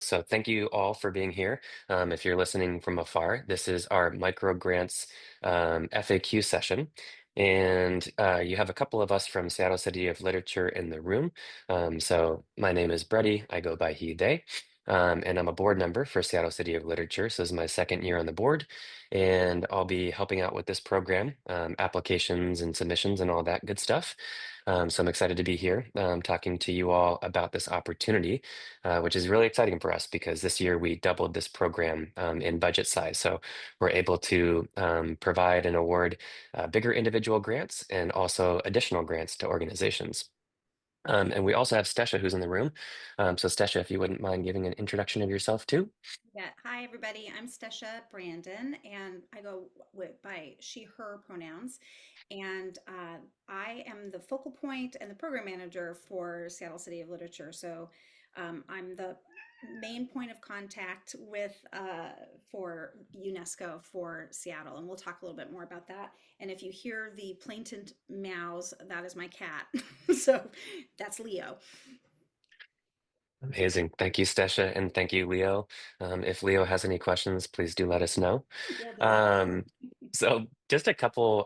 So thank you all for being here. If you're listening from afar, this is our Microgrants FAQ session. And you have a couple of us from Seattle City of Literature in the room. So my name is Brady. I go by he, they. And I'm a board member for Seattle City of Literature. So this is my second year on the board. And I'll be helping out with this program, applications and submissions and all that good stuff. So I'm excited to be here talking to you all about this opportunity, which is really exciting for us because this year we doubled this program in budget size. So we're able to provide and award bigger individual grants and also additional grants to organizations. And we also have Stesha who's in the room. So Stesha, if you wouldn't mind giving an introduction of yourself too. Yeah. Hi, everybody. I'm Stesha Brandon, and I go by she, her pronouns. And I am the focal point and the program manager for Seattle City of Literature. So I'm the main point of contact with for UNESCO for Seattle, and we'll talk a little bit more about that. And if you hear the plaintive meows, that is my cat. So that's Leo. Amazing. Thank you, Stesha, and thank you, Leo. If Leo has any questions, please do let us know. Will do. Um, so just a couple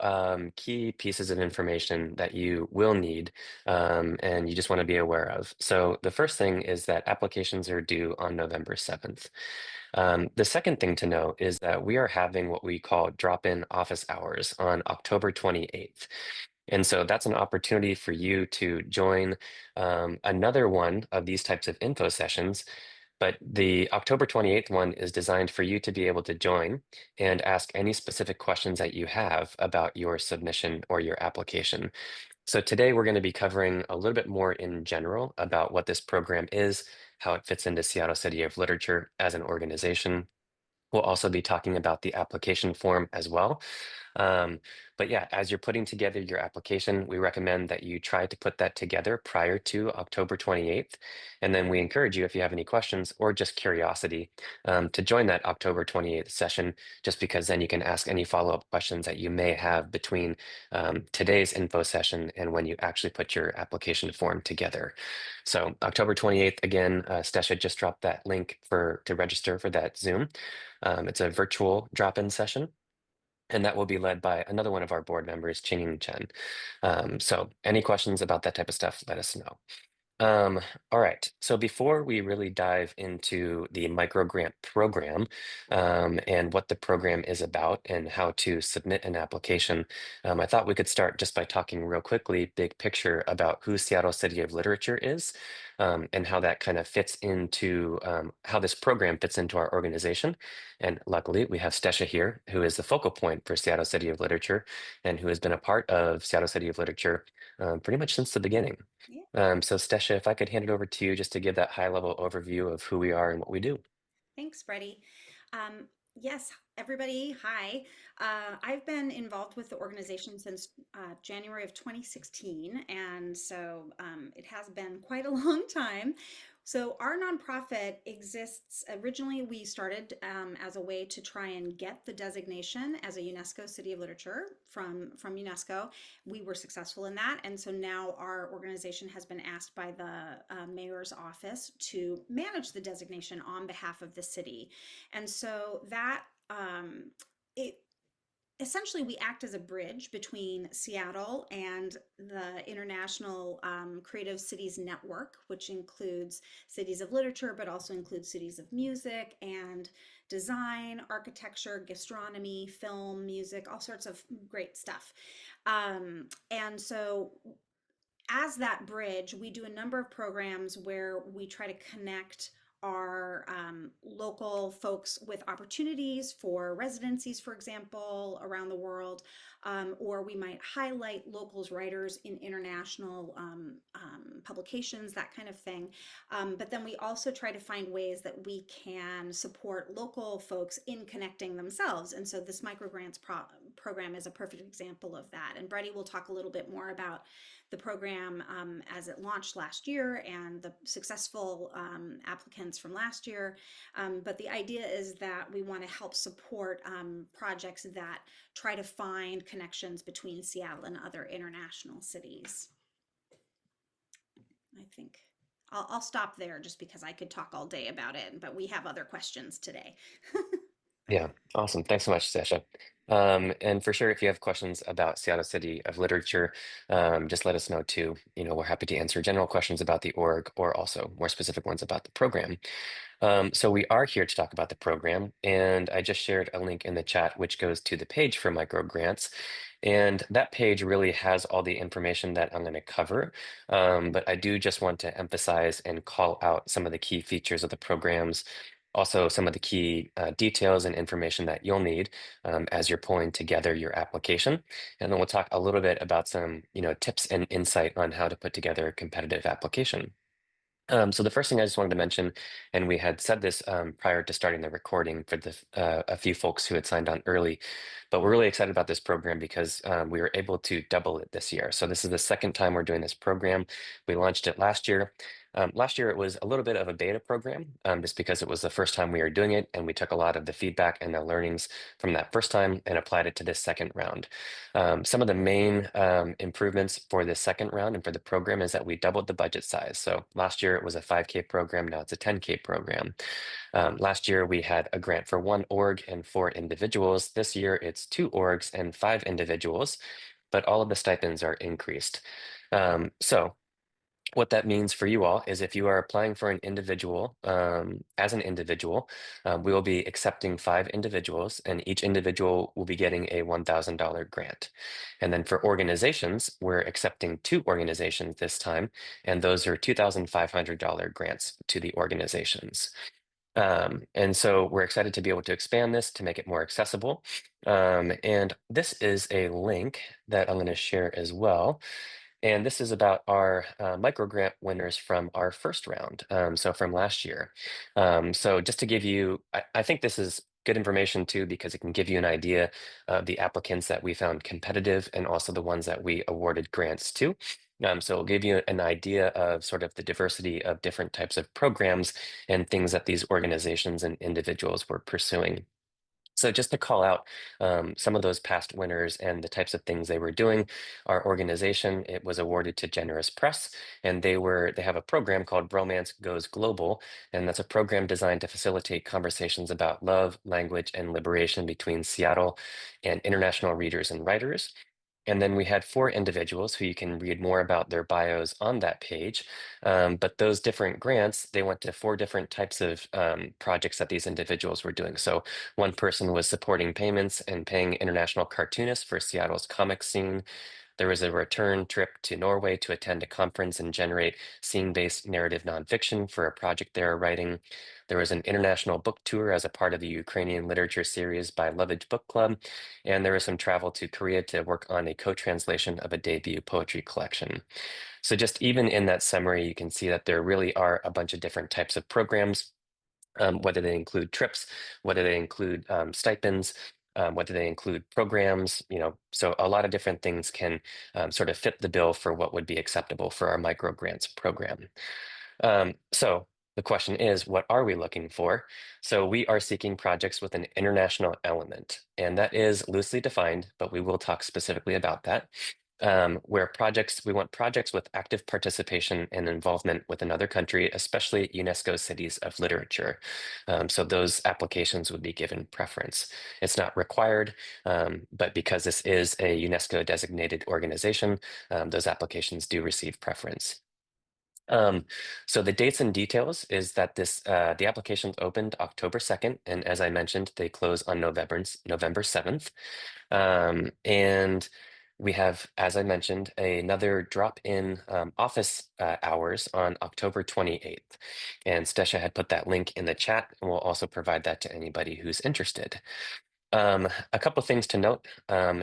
key pieces of information that you will need and you just want to be aware of. So the first thing is that applications are due on November 7th. The second thing to know is that we are having what we call drop-in office hours on October 28th. And so that's an opportunity for you to join another one of these types of info sessions. But the October 28th one is designed for you to be able to join and ask any specific questions that you have about your submission or your application. So today we're going to be covering a little bit more in general about what this program is, how it fits into Seattle City of Literature as an organization. We'll also be talking about the application form as well. Um, but yeah, as you're putting together your application, we recommend that you try to put that together prior to October 28th. And then we encourage you, if you have any questions or just curiosity, to join that October 28th session, just because then you can ask any follow-up questions that you may have between today's info session and when you actually put your application form together. So October 28th, again, Stesha just dropped that link to register for that Zoom. It's a virtual drop-in session, and that will be led by another one of our board members, Ching Chen. So any questions about that type of stuff, let us know. Um, all right. So before we really dive into the microgrant program and what the program is about and how to submit an application, I thought we could start just by talking real quickly, big picture, about who Seattle City of Literature is and how that kind of fits into how this program fits into our organization. And luckily, we have Stesha here, who is the focal point for Seattle City of Literature and who has been a part of Seattle City of Literature pretty much since the beginning. Yeah. So Stesha, if I could hand it over to you just to give that high level overview of who we are and what we do. Thanks, Freddie. Yes, everybody, hi. I've been involved with the organization since January of 2016, and so it has been quite a long time. So our nonprofit exists. Originally, we started as a way to try and get the designation as a UNESCO City of Literature from UNESCO. We were successful in that, and so now our organization has been asked by the mayor's office to manage the designation on behalf of the city. And so that it essentially we act as a bridge between Seattle and the International Creative Cities Network, which includes cities of literature, but also includes cities of music and design, architecture, gastronomy, film, music, all sorts of great stuff. And so as that bridge, we do a number of programs where we try to connect our local folks with opportunities for residencies, for example, around the world, or we might highlight locals writers in international publications, that kind of thing. But then we also try to find ways that we can support local folks in connecting themselves. And so this program is a perfect example of that. And Brady will talk a little bit more about the program as it launched last year and the successful applicants from last year. But the idea is that we want to help support projects that try to find connections between Seattle and other international cities. I think. I'll stop there just because I could talk all day about it, but we have other questions today. Yeah, awesome. Thanks so much, Sasha. And for sure, if you have questions about Seattle City of Literature, just let us know too. We're happy to answer general questions about the org or also more specific ones about the program. So we are here to talk about the program, and I just shared a link in the chat which goes to the page for microgrants. And that page really has all the information that I'm going to cover. But I do just want to emphasize and call out some of the key features of the programs, also some of the key details and information that you'll need as you're pulling together your application. And then we'll talk a little bit about some, tips and insight on how to put together a competitive application. So the first thing I just wanted to mention, and we had said this prior to starting the recording for a few folks who had signed on early, but we're really excited about this program because we were able to double it this year. So this is the second time we're doing this program. We launched it last year. Last year it was a little bit of a beta program, just because it was the first time we were doing it, and we took a lot of the feedback and the learnings from that first time and applied it to this second round. Some of the main improvements for this second round and for the program is that we doubled the budget size. So last year it was a 5K program, now it's a 10K program. Last year we had a grant for one org and four individuals. This year it's two orgs and five individuals, but all of the stipends are increased. So what that means for you all is if you are applying for an individual, as an individual, we will be accepting five individuals, and each individual will be getting a $1,000 grant. And then for organizations, we're accepting two organizations this time, and those are $2,500 grants to the organizations. And so we're excited to be able to expand this to make it more accessible. And this is a link that I'm going to share as well. And this is about our microgrant winners from our first round, so from last year. So just to give you, I think this is good information too, because it can give you an idea of the applicants that we found competitive and also the ones that we awarded grants to. So it'll give you an idea of sort of the diversity of different types of programs and things that these organizations and individuals were pursuing. So just to call out some of those past winners and the types of things they were doing, our organization, it was awarded to Generous Press, and they have a program called Bromance Goes Global, and that's a program designed to facilitate conversations about love, language, and liberation between Seattle and international readers and writers. And then we had four individuals who you can read more about their bios on that page. But those different grants, they went to four different types of projects that these individuals were doing. So one person was supporting payments and paying international cartoonists for Seattle's comic scene. There was a return trip to Norway to attend a conference and generate scene-based narrative nonfiction for a project they were writing. There was an international book tour as a part of the Ukrainian literature series by Lovage Book Club. And there was some travel to Korea to work on a co-translation of a debut poetry collection. So just even in that summary, you can see that there really are a bunch of different types of programs, whether they include trips, whether they include stipends, whether they include programs, so a lot of different things can sort of fit the bill for what would be acceptable for our microgrants program. So the question is, what are we looking for? So we are seeking projects with an international element, and that is loosely defined, but we will talk specifically about that. Where we want projects with active participation and involvement with another country, especially UNESCO cities of literature. So those applications would be given preference. It's not required, but because this is a UNESCO designated organization, those applications do receive preference. Um, so the dates and details is that the applications opened October 2nd, and as I mentioned, they close on November 7th. And we have, as I mentioned, another drop-in office hours on October 28th. And Stesha had put that link in the chat, and we'll also provide that to anybody who's interested. A couple things to note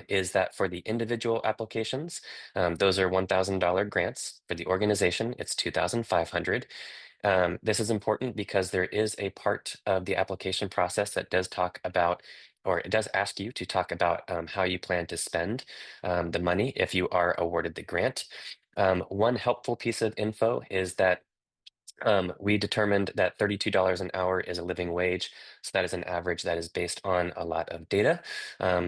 is that for the individual applications, those are $1,000 grants. For the organization, it's $2,500. This is important because there is a part of the application process that does talk about, or it does ask you to talk about how you plan to spend the money if you are awarded the grant. One helpful piece of info is that We determined that $32 an hour is a living wage. So that is an average that is based on a lot of data.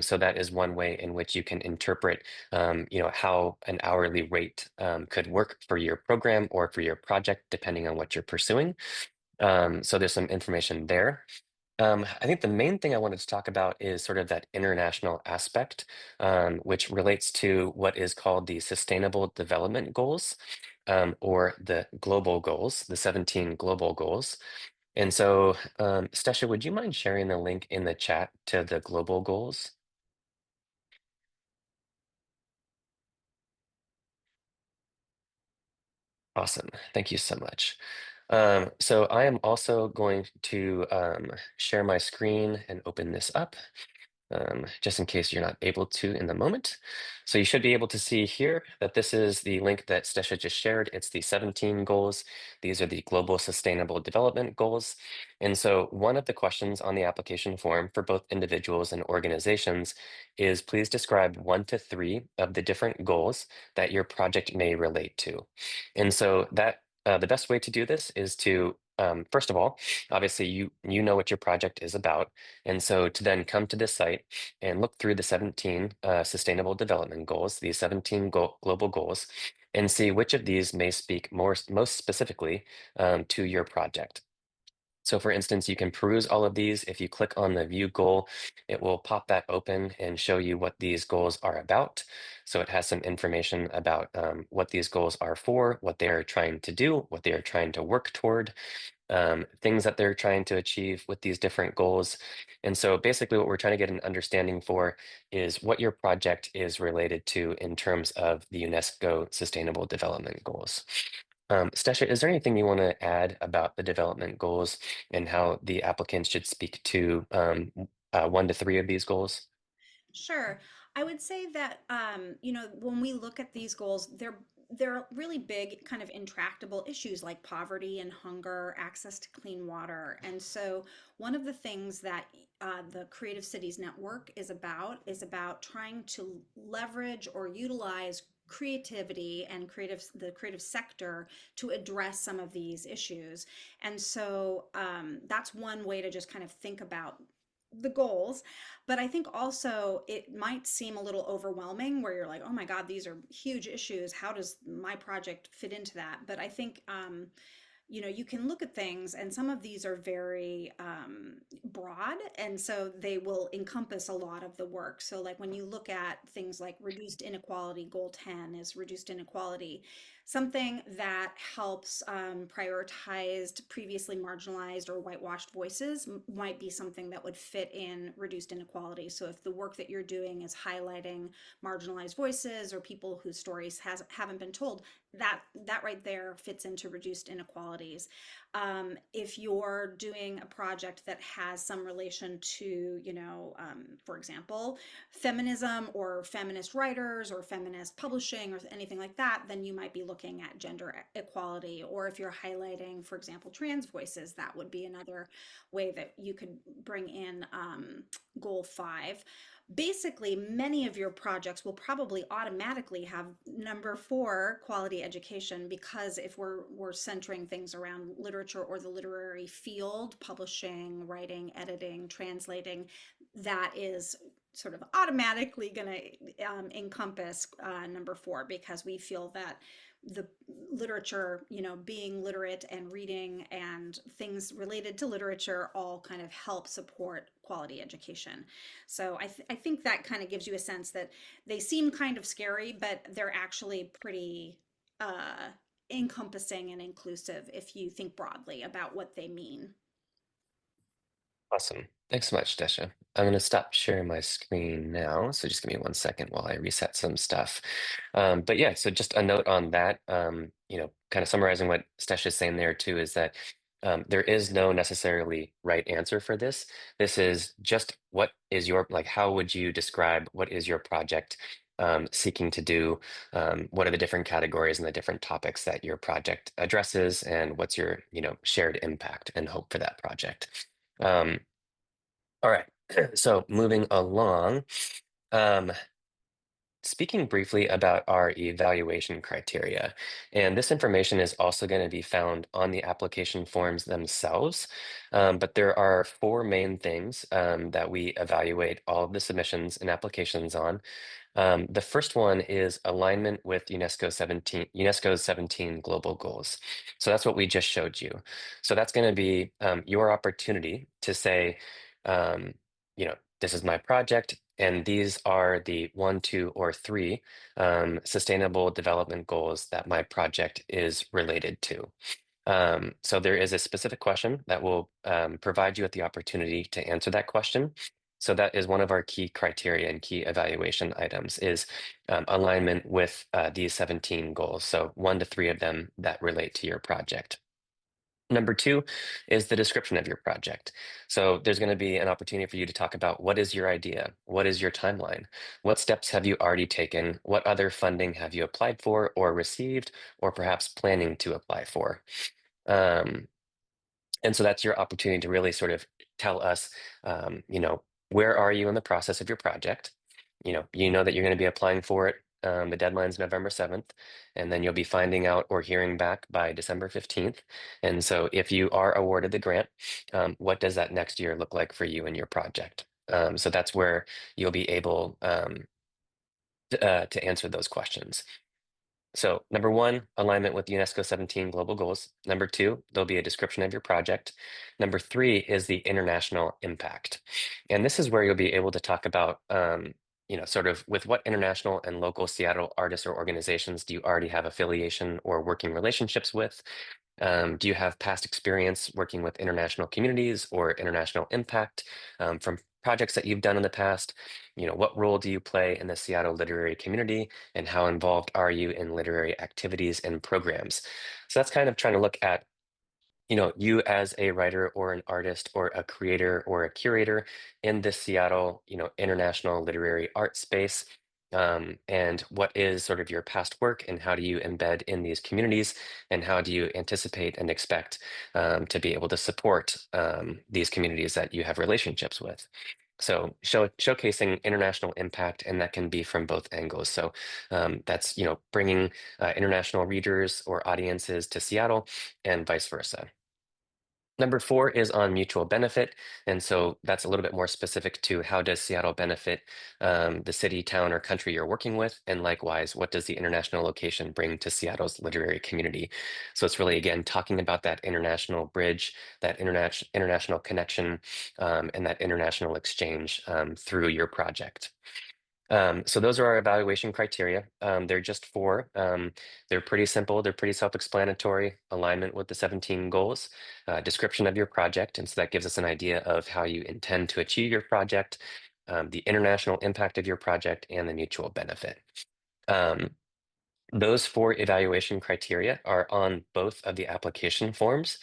So that is one way in which you can interpret, how an hourly rate could work for your program or for your project, depending on what you're pursuing. So there's some information there. I think the main thing I wanted to talk about is sort of that international aspect, which relates to what is called the Sustainable Development Goals, or the global goals, the 17 global goals. And so, Stesha, would you mind sharing the link in the chat to the global goals? Awesome. Thank you so much. So I am also going to share my screen and open this up, just in case you're not able to in the moment. So you should be able to see here that this is the link that Stesha just shared. It's the 17 goals. These are the Global Sustainable Development Goals. And so one of the questions on the application form for both individuals and organizations is please describe 1 to 3 of the different goals that your project may relate to. And so that the best way to do this is to first of all, obviously you know what your project is about, and so to then come to this site and look through the 17 Sustainable Development Goals, these 17 global goals, and see which of these may speak most specifically to your project. So for instance, you can peruse all of these. If you click on the view goal, it will pop that open and show you what these goals are about. So it has some information about what these goals are for, what they are trying to do, what they are trying to work toward, things that they're trying to achieve with these different goals. And so basically what we're trying to get an understanding for is what your project is related to in terms of the UNESCO Sustainable Development Goals. Stesha, is there anything you want to add about the development goals and how the applicants should speak to 1 to 3 of these goals? Sure. I would say that when we look at these goals, they're really big, kind of intractable issues like poverty and hunger, access to clean water. And so one of the things that the Creative Cities Network is about trying to leverage or utilize creativity and the creative sector to address some of these issues. And so that's one way to just kind of think about the goals. But I think also it might seem a little overwhelming where you're like, oh my God, these are huge issues. How does my project fit into that? But I think you can look at things, and some of these are very broad, and so they will encompass a lot of the work. So, like when you look at things like reduced inequality, goal 10 is reduced inequality, something that helps prioritized, previously marginalized, or whitewashed voices might be something that would fit in reduced inequality. So, if the work that you're doing is highlighting marginalized voices or people whose stories haven't been told, that right there fits into reduced inequalities. If you're doing a project that has some relation to, for example, feminism or feminist writers or feminist publishing or anything like that, then you might be looking at gender equality. Or if you're highlighting, for example, trans voices, that would be another way that you could bring in goal 5. Basically, many of your projects will probably automatically have number 4, quality education, because if we're centering things around literature or the literary field, publishing, writing, editing, translating, that is sort of automatically going to encompass number 4, because we feel that the literature, being literate and reading and things related to literature all kind of help support quality education. So I think that kind of gives you a sense that they seem kind of scary, but they're actually pretty uh, encompassing and inclusive if you think broadly about what they mean. Awesome. Thanks so much, Desha. I'm going to stop sharing my screen now. So just give me 1 second while I reset some stuff. But yeah, so just a note on that, kind of summarizing what Stesh is saying there too, is that there is no necessarily right answer for this. This is just what is like, how would you describe what is your project seeking to do? What are the different categories and the different topics that your project addresses? And what's your, shared impact and hope for that project? Um, all right. So moving along, um, speaking briefly about our evaluation criteria. And this information is also going to be found on the application forms themselves. But there are four main things that we evaluate all of the submissions and applications on. The first one is alignment with UNESCO's 17 global goals. So that's what we just showed you. So that's going to be your opportunity to say, um, this is my project, and these are the one, two, or three sustainable development goals that my project is related to. So there is a specific question that will provide you with the opportunity to answer that question. So that is one of our key criteria and key evaluation items is alignment with these 17 goals. So one to three of them that relate to your project. Number two is the description of your project. So there's going to be an opportunity for you to talk about what is your idea? What is your timeline? What steps have you already taken? What other funding have you applied for or received, or perhaps planning to apply for? Um, and so that's your opportunity to really sort of tell us, where are you in the process of your project? You know that you're going to be applying for it. The deadline's November 7th, and then you'll be finding out or hearing back by December 15th. And so if you are awarded the grant, what does that next year look like for you and your project? So that's where you'll be able to answer those questions. So number one, alignment with UNESCO 17 global goals. Number two, there'll be a description of your project. Number three is the international impact. And this is where you'll be able to talk about, sort of with what international and local Seattle artists or organizations do you already have affiliation or working relationships with? Do you have past experience working with international communities or international impact from projects that you've done in the past? What role do you play in the Seattle literary community, and how involved are you in literary activities and programs? So that's kind of trying to look at you as a writer or an artist or a creator or a curator in this Seattle, international literary art space. And what is sort of your past work, and how do you embed in these communities, and how do you anticipate and expect to be able to support these communities that you have relationships with? So showcasing international impact, and that can be from both angles. So that's bringing international readers or audiences to Seattle, and vice versa. Number four is on mutual benefit. And so that's a little bit more specific to how does Seattle benefit the city, town, or country you're working with? And likewise, what does the international location bring to Seattle's literary community? So it's really, again, talking about that international bridge, that international connection, and that international exchange through your project. So those are our evaluation criteria. They're just four. They're pretty simple. They're pretty self-explanatory. Alignment with the 17 goals, description of your project, and so that gives us an idea of how you intend to achieve your project, the international impact of your project, and the mutual benefit. Um, those four evaluation criteria are on both of the application forms.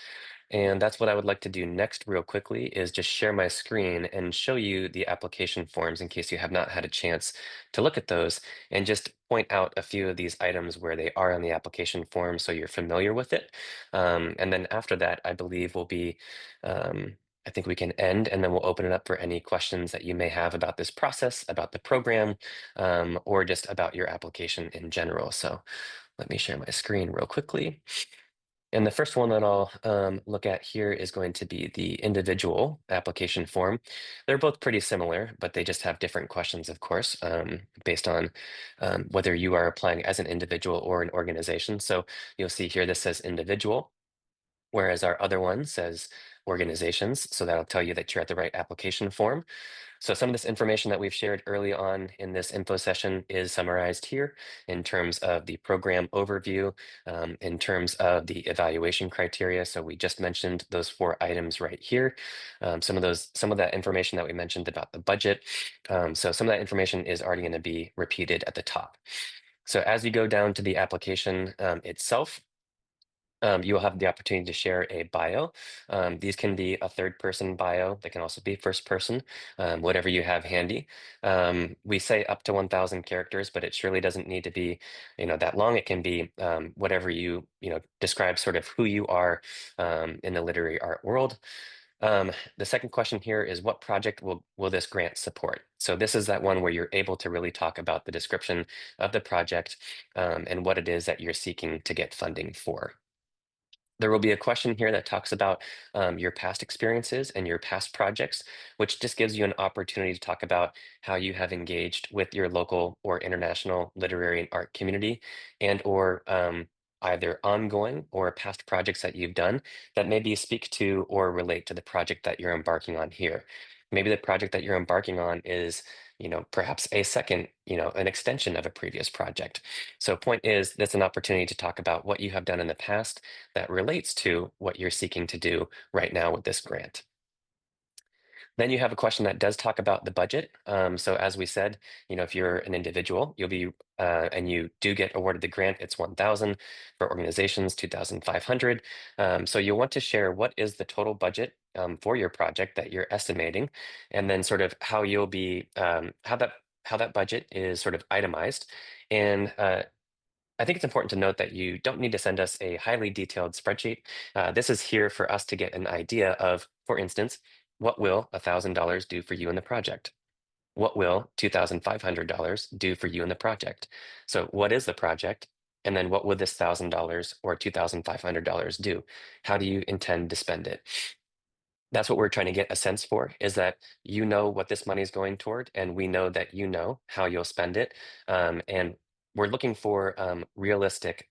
And that's what I would like to do next real quickly is just share my screen and show you the application forms in case you have not had a chance to look at those, and just point out a few of these items where they are on the application form so you're familiar with it. And then after that, I believe I think we can end, and then we'll open it up for any questions that you may have about this process, about the program, or just about your application in general. So let me share my screen real quickly. And the first one that I'll look at here is going to be the individual application form. They're both pretty similar, but they just have different questions, of course, based on whether you are applying as an individual or an organization. So you'll see here this says individual, whereas our other one says organizations. So that'll tell you that you're at the right application form. So some of this information that we've shared early on in this info session is summarized here in terms of the program overview, in terms of the evaluation criteria. So we just mentioned those four items right here. Some of that information that we mentioned about the budget. So some of that information is already going to be repeated at the top. So as we go down to the application itself, you will have the opportunity to share a bio. These can be a third person bio. They can also be first person, whatever you have handy. We say up to 1,000 characters, but it surely doesn't need to be, that long. It can be whatever you describe sort of who you are in the literary art world. The second question here is what project will this grant support? So this is that one where you're able to really talk about the description of the project and what it is that you're seeking to get funding for. There will be a question here that talks about your past experiences and your past projects, which just gives you an opportunity to talk about how you have engaged with your local or international literary and art community, and or either ongoing or past projects that you've done that maybe speak to or relate to the project that you're embarking on here. Maybe the project that you're embarking on is, perhaps a second, an extension of a previous project. So point is, that's an opportunity to talk about what you have done in the past that relates to what you're seeking to do right now with this grant. Then you have a question that does talk about the budget. So as we said, if you're an individual, you'll be and you do get awarded the grant, it's 1,000 for organizations, 2,500. So you'll want to share what is the total budget for your project that you're estimating, and then sort of how you'll be how that budget is sort of itemized. And I think it's important to note that you don't need to send us a highly detailed spreadsheet. This is here for us to get an idea of, for instance, what will $1,000 do for you in the project? What will $2,500 do for you in the project? So what is the project? And then what would this $1,000 or $2,500 do? How do you intend to spend it? That's what we're trying to get a sense for, is that you know what this money is going toward, and we know that you know how you'll spend it. And we're looking for a realistic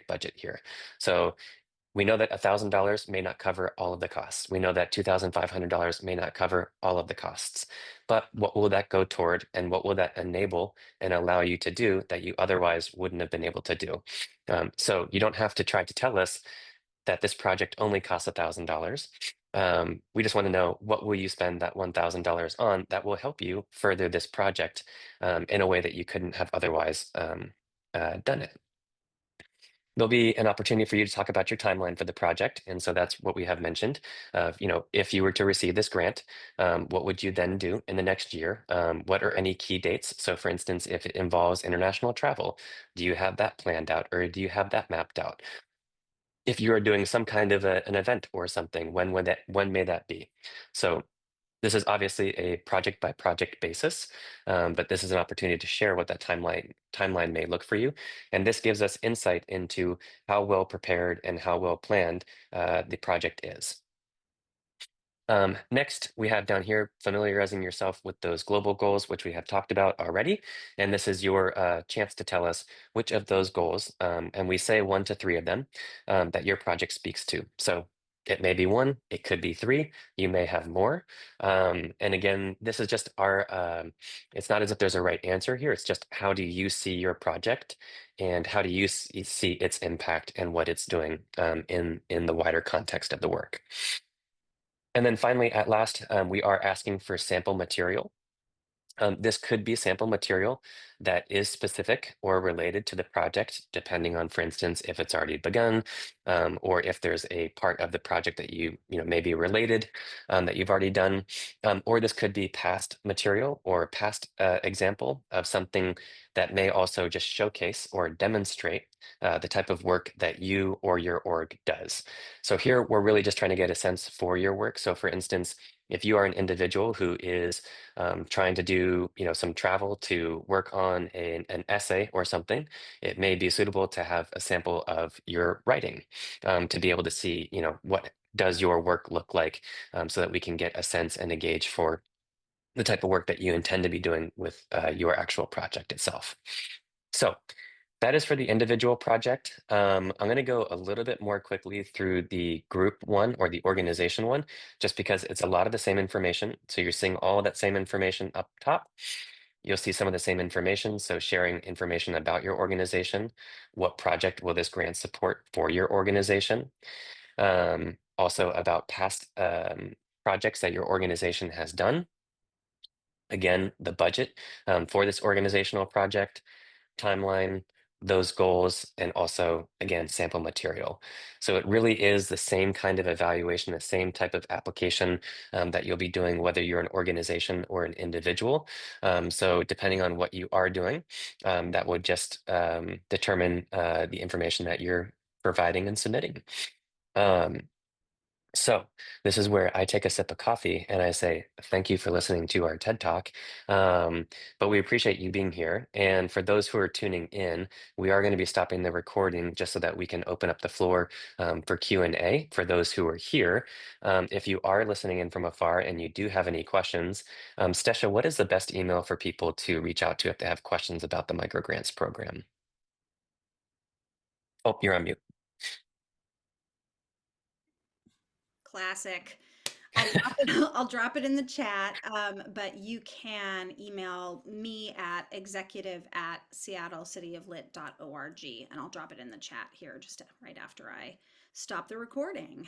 budget here. So we know that $1,000 may not cover all of the costs. We know that $2,500 may not cover all of the costs. But what will that go toward, and what will that enable and allow you to do that you otherwise wouldn't have been able to do? So you don't have to try to tell us that this project only costs $1,000. We just want to know, what will you spend that $1,000 on that will help you further this project in a way that you couldn't have otherwise done it. There'll be an opportunity for you to talk about your timeline for the project. And so that's what we have mentioned. If you were to receive this grant, what would you then do in the next year? What are any key dates? So for instance, if it involves international travel, do you have that planned out, or do you have that mapped out? If you are doing some kind of an event or something, when may that be? So this is obviously a project by project basis, but this is an opportunity to share what that timeline may look for you. And this gives us insight into how well prepared and how well planned the project is. Next, we have down here familiarizing yourself with those global goals, which we have talked about already. And this is your chance to tell us which of those goals, and we say 1 to 3 of them, that your project speaks to. So it may be 1, it could be 3, you may have more. And again, this is just it's not as if there's a right answer here. It's just, how do you see your project, and how do you see its impact and what it's doing in the wider context of the work? And then finally, at last, we are asking for sample material. This could be sample material that is specific or related to the project, depending on, for instance, if it's already begun, or if there's a part of the project that may be related, that you've already done. Or this could be past material or past example of something that may also just showcase or demonstrate the type of work that you or your org does. So here, we're really just trying to get a sense for your work. So for instance, if you are an individual who is trying to do some travel to work on an essay or something, it may be suitable to have a sample of your writing, to be able to see what does your work look like, so that we can get a sense and a gauge for the type of work that you intend to be doing with your actual project itself. So that is for the individual project. I'm going to go a little bit more quickly through the group one, or the organization one, just because it's a lot of the same information. So you're seeing all of that same information up top. You'll see some of the same information. So sharing information about your organization, what project will this grant support for your organization? Also about past projects that your organization has done. Again, the budget for this organizational project, timeline, those goals, and also, again, sample material. So it really is the same kind of evaluation, the same type of application that you'll be doing, whether you're an organization or an individual. So depending on what you are doing, that would just determine the information that you're providing and submitting. Um, So, this is where I take a sip of coffee and I say, thank you for listening to our TED Talk. Um, but we appreciate you being here. And for those who are tuning in, we are going to be stopping the recording just so that we can open up the floor for Q&A for those who are here. If you are listening in from afar and you do have any questions, Stesha, what is the best email for people to reach out to if they have questions about the microgrants program? Oh, you're on mute. Classic. I'll drop it, I'll drop it in the chat, but you can email me at executive@seattlecityoflit.org, and I'll drop it in the chat here just right after I stop the recording.